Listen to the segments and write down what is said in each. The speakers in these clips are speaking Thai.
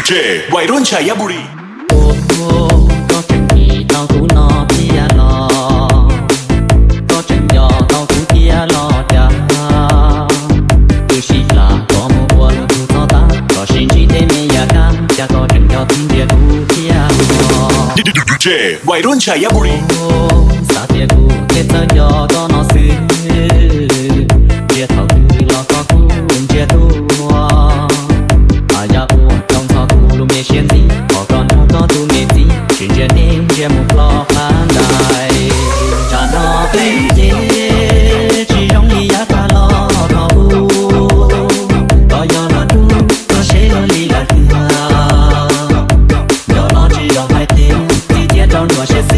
เจวัยรุ่นชัยบุรีโอ้โหก็จะมีเท่าทูนอพี่รอก็จะยอเท่าทูพี่รอจ้าคือชีลาก็มัว了不操蛋ก็心机对面呀干加ก็จะยอ听见ทูพี่รอดีเจวัยรุ่นชัยบุรีโอ้สาเตียกูเทตยอก็นอซื้อเจียเท่าทูรอก็กูเจียทูอาญาอูต้องทอกูรู้ไม่เชียนสิขอก่อนกูก็ดูไม่สิชื่นเจนิ่งเจียมุกล้อผ่านได้จะนอไปเจchỉ容易呀他老头ก็ยอมดูก็เชื่อลีลาดูยอม只要还听一天到晚些事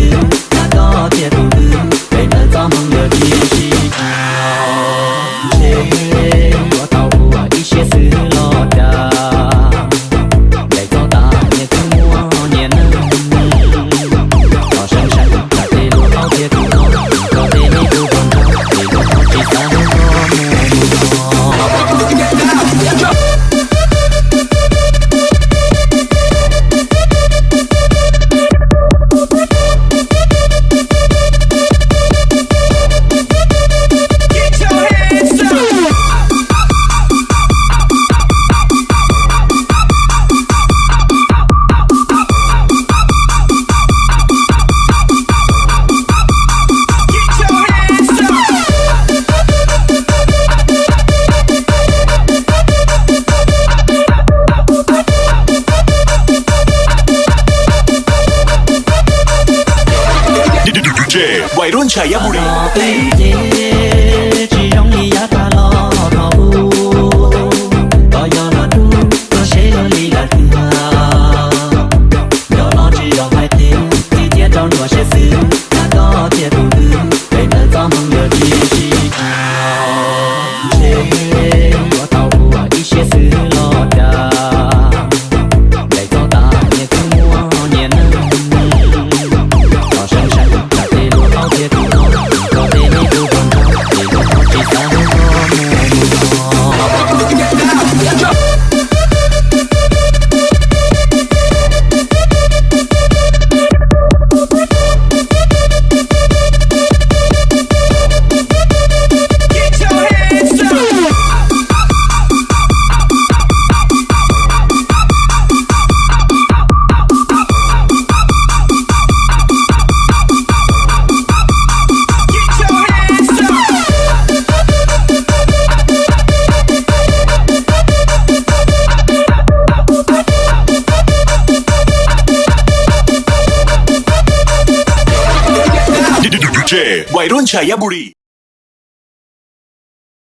那个铁肚子被人造梦的脾气我逃不过一些事落单วัยรุ่นชัยบุรี只容易呀他老头ก็ยอมดูก็เชื่อลีลาดูยอม只要还听一天到晚些事那个铁肚子被人造梦的脾气我逃不过一些事落单วัยรุ่นชัยบุรี